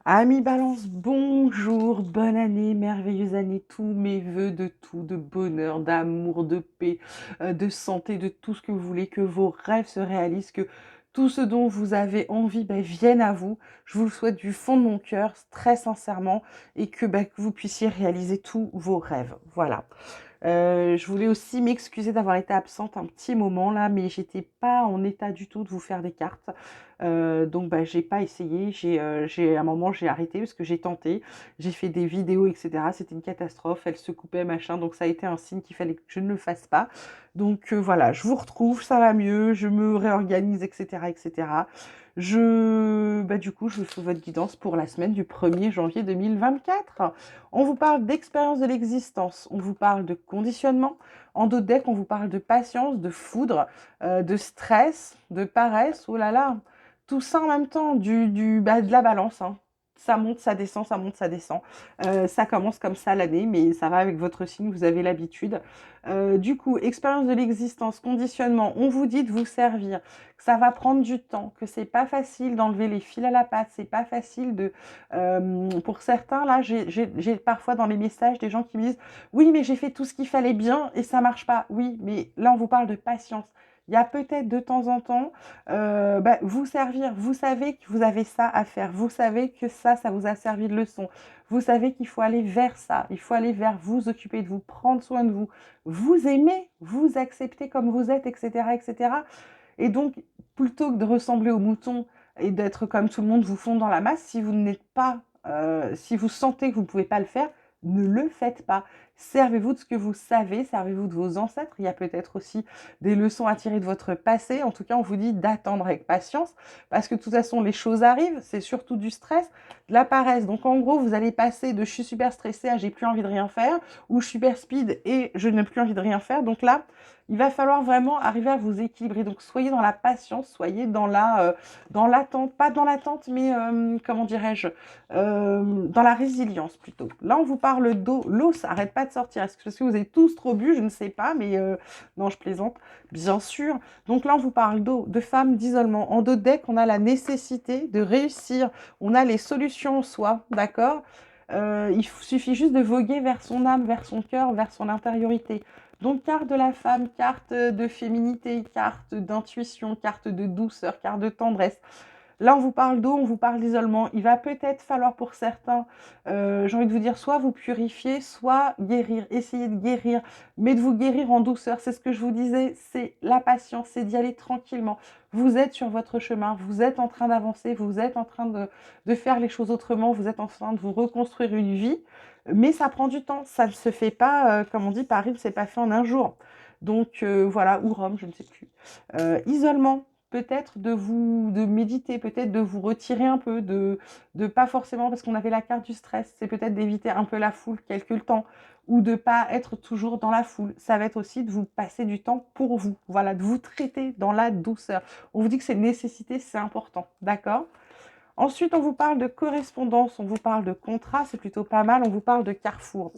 Amis Balance, bonjour, bonne année, merveilleuse année, tous mes vœux de tout, de bonheur, d'amour, de paix, de santé, de tout ce que vous voulez, que vos rêves se réalisent, que tout ce dont vous avez envie vienne à vous. Je vous le souhaite du fond de mon cœur, très sincèrement, et que vous puissiez réaliser tous vos rêves. Voilà. Je voulais aussi m'excuser d'avoir été absente un petit moment là, mais j'étais pas en état du tout de vous faire des cartes. Donc j'ai pas essayé. À un moment j'ai arrêté parce que j'ai tenté. J'ai fait des vidéos, etc. C'était une catastrophe. Elle se coupait, machin. Donc ça a été un signe qu'il fallait que je ne le fasse pas. Donc voilà, je vous retrouve, ça va mieux. Je me réorganise, etc., etc. Du coup, je vous fais votre guidance pour la semaine du 1er janvier 2024. On vous parle d'expérience de l'existence, on vous parle de conditionnement. En d'autres decks, on vous parle de patience, de foudre, de stress, de paresse. Oh là là, tout ça en même temps, de la balance, hein. Ça monte, ça descend, ça monte, ça descend. Ça commence comme ça l'année, mais ça va avec votre signe, vous avez l'habitude. Du coup, expérience de l'existence, conditionnement, on vous dit de vous servir, que ça va prendre du temps, que c'est pas facile d'enlever les fils à la patte, c'est pas facile de... pour certains, là, j'ai parfois dans les messages des gens qui me disent « Oui, mais j'ai fait tout ce qu'il fallait bien et ça marche pas. » Oui, mais là, on vous parle de patience. Il y a peut-être de temps en temps vous servir. Vous savez que vous avez ça à faire. Vous savez que ça vous a servi de leçon. Vous savez qu'il faut aller vers ça. Il faut aller vers vous occuper de vous, prendre soin de vous, vous aimer, vous accepter comme vous êtes, etc., etc. Et donc, plutôt que de ressembler au mouton et d'être comme tout le monde vous fond dans la masse, si vous n'êtes pas, si vous sentez que vous ne pouvez pas le faire, ne le faites pas. Servez-vous de ce que vous savez, servez-vous de vos ancêtres. Il y a peut-être aussi des leçons à tirer de votre passé. En tout cas, on vous dit d'attendre avec patience parce que de toute façon, les choses arrivent. C'est surtout du stress, de la paresse. Donc, en gros, vous allez passer de je suis super stressée à j'ai plus envie de rien faire ou je suis super speed et je n'ai plus envie de rien faire. Donc là, il va falloir vraiment arriver à vous équilibrer. Donc, soyez dans la patience, soyez dans l'attente, pas dans l'attente, mais comment dirais-je, dans la résilience plutôt. Là, on vous parle d'eau. L'eau, ça n'arrête pas de sortir. Est-ce que parce que vous avez tous trop bu? Je ne sais pas, mais non, je plaisante, bien sûr. Donc là, on vous parle d'eau, de femmes, d'isolement. En dos de deck, on a la nécessité de réussir. On a les solutions en soi, d'accord. Il suffit juste de voguer vers son âme, vers son cœur, vers son intériorité. Donc, carte de la femme, carte de féminité, carte d'intuition, carte de douceur, carte de tendresse. Là, on vous parle d'eau, on vous parle d'isolement. Il va peut-être falloir pour certains, j'ai envie de vous dire, soit vous purifier, soit guérir. Essayez de guérir, mais de vous guérir en douceur. C'est ce que je vous disais, c'est la patience, c'est d'y aller tranquillement. Vous êtes sur votre chemin, vous êtes en train d'avancer, vous êtes en train de faire les choses autrement, vous êtes en train de vous reconstruire une vie, mais ça prend du temps. Ça ne se fait pas, comme on dit, Paris ne s'est pas fait en un jour. Donc voilà, ou Rome, je ne sais plus. Isolement, peut-être de méditer, peut-être de vous retirer un peu, de pas forcément, parce qu'on avait la carte du stress, c'est peut-être d'éviter un peu la foule quelque temps, ou de pas être toujours dans la foule. Ça va être aussi de vous passer du temps pour vous, voilà, de vous traiter dans la douceur. On vous dit que c'est une nécessité, c'est important, d'accord? Ensuite, on vous parle de correspondance, on vous parle de contrat, c'est plutôt pas mal, on vous parle de carrefour.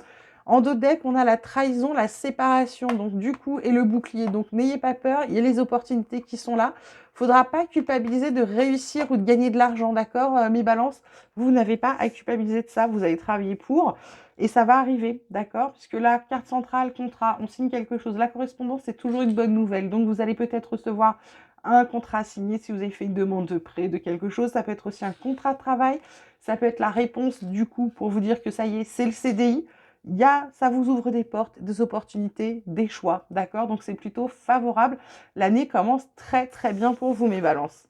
En dos de deck, on a la trahison, la séparation, donc du coup, et le bouclier. Donc n'ayez pas peur, il y a les opportunités qui sont là. Faudra pas culpabiliser de réussir ou de gagner de l'argent, d'accord, mes balances? Vous n'avez pas à culpabiliser de ça, vous avez travaillé pour, et ça va arriver, d'accord? Puisque la carte centrale, contrat, on signe quelque chose. La correspondance, c'est toujours une bonne nouvelle. Donc vous allez peut-être recevoir un contrat signé si vous avez fait une demande de prêt de quelque chose. Ça peut être aussi un contrat de travail. Ça peut être la réponse du coup pour vous dire que ça y est, c'est le CDI. Ça vous ouvre des portes, des opportunités, des choix, d'accord? Donc c'est plutôt favorable. L'année commence très très bien pour vous, mes balances.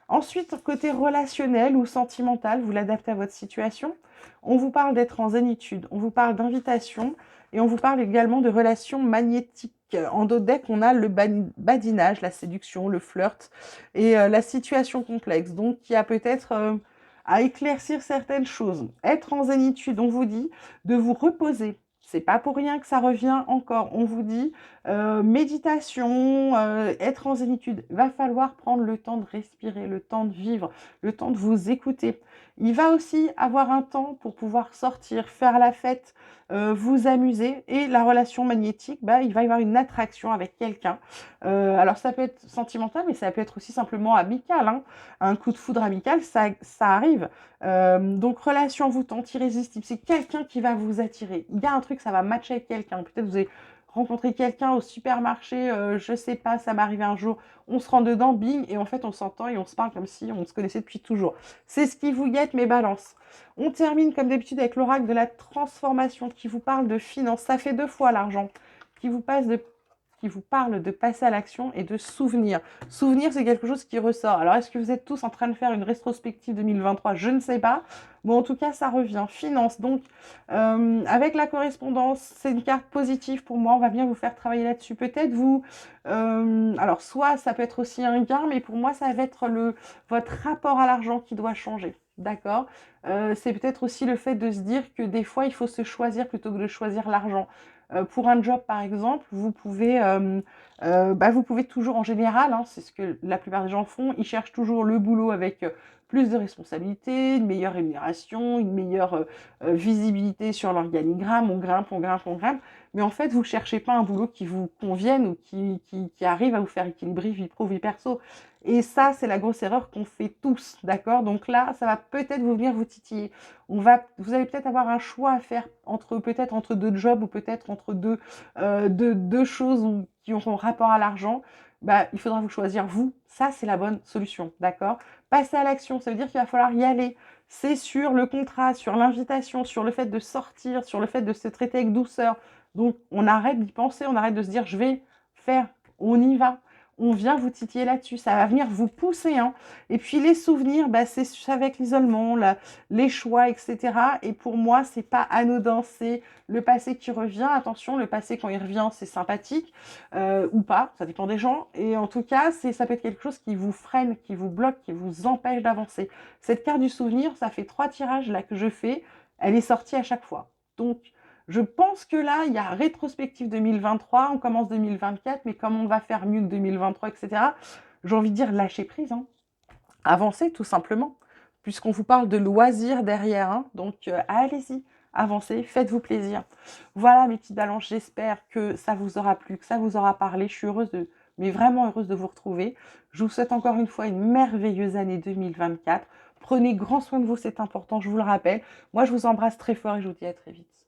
Ensuite, côté relationnel ou sentimental, vous l'adaptez à votre situation. On vous parle d'être en zénitude, on vous parle d'invitation et on vous parle également de relations magnétiques. En dos de deck, on a le badinage, la séduction, le flirt et la situation complexe. Donc, il y a peut-être à éclaircir certaines choses. Être en zénitude, on vous dit de vous reposer. C'est pas pour rien que ça revient encore. On vous dit méditation, être en zénitude. Va falloir prendre le temps de respirer, le temps de vivre, le temps de vous écouter. Il va aussi avoir un temps pour pouvoir sortir, faire la fête, vous amuser et la relation magnétique, bah, il va y avoir une attraction avec quelqu'un. Alors ça peut être sentimental, mais ça peut être aussi simplement amical, hein. Un coup de foudre amical, ça arrive. Donc relation envoûtante, irrésistible, c'est quelqu'un qui va vous attirer. Il y a un truc, ça va matcher avec quelqu'un. Peut-être vous avez rencontré quelqu'un au supermarché, je sais pas, ça m'est arrivé un jour, on se rend dedans, bing, et en fait on s'entend et on se parle comme si on se connaissait depuis toujours. C'est ce qui vous guette, mes balances. On termine comme d'habitude avec l'oracle de la transformation qui vous parle de finances. Ça fait 2 fois l'argent. Qui vous passe de qui vous parle de passer à l'action et de souvenir. Souvenir, c'est quelque chose qui ressort. Alors, est-ce que vous êtes tous en train de faire une rétrospective 2023? Je ne sais pas. Bon, en tout cas, ça revient. Finance. Donc, avec la correspondance, c'est une carte positive pour moi. On va bien vous faire travailler là-dessus. Peut-être vous... alors, soit ça peut être aussi un gain, mais pour moi, ça va être votre rapport à l'argent qui doit changer. D'accord. C'est peut-être aussi le fait de se dire que des fois, il faut se choisir plutôt que de choisir l'argent. Pour un job, par exemple, vous pouvez toujours, en général, hein, c'est ce que la plupart des gens font, ils cherchent toujours le boulot avec plus de responsabilités, une meilleure rémunération, une meilleure visibilité sur l'organigramme, on grimpe, on grimpe, on grimpe. Mais en fait, vous ne cherchez pas un boulot qui vous convienne ou qui arrive à vous faire équilibrer vie pro, vie perso. Et ça, c'est la grosse erreur qu'on fait tous, d'accord? Donc là, ça va peut-être vous venir vous titiller. Vous allez peut-être avoir un choix à faire peut-être entre 2 jobs ou peut-être entre deux choses qui auront rapport à l'argent. Bah, il faudra vous choisir vous. Ça, c'est la bonne solution, d'accord? Passer à l'action, ça veut dire qu'il va falloir y aller. C'est sur le contrat, sur l'invitation, sur le fait de sortir, sur le fait de se traiter avec douceur. Donc, on arrête d'y penser, on arrête de se dire je vais faire, on y va. On vient vous titiller là-dessus, ça va venir vous pousser, hein. Et puis les souvenirs, bah, c'est avec l'isolement, les choix, etc. Et pour moi, c'est pas anodin, c'est le passé qui revient. Attention, le passé, quand il revient, c'est sympathique ou pas, ça dépend des gens. Et en tout cas, ça peut être quelque chose qui vous freine, qui vous bloque, qui vous empêche d'avancer. Cette carte du souvenir, ça fait 3 tirages là que je fais. Elle est sortie à chaque fois. Donc, je pense que là, il y a rétrospective 2023, on commence 2024, mais comme on va faire mieux que 2023, etc., j'ai envie de dire lâcher prise, hein. Avancez tout simplement, puisqu'on vous parle de loisirs derrière, hein. Donc allez-y, avancez, faites-vous plaisir. Voilà mes petites balances, j'espère que ça vous aura plu, que ça vous aura parlé. Je suis mais vraiment heureuse de vous retrouver. Je vous souhaite encore une fois une merveilleuse année 2024. Prenez grand soin de vous, c'est important, je vous le rappelle. Moi, je vous embrasse très fort et je vous dis à très vite.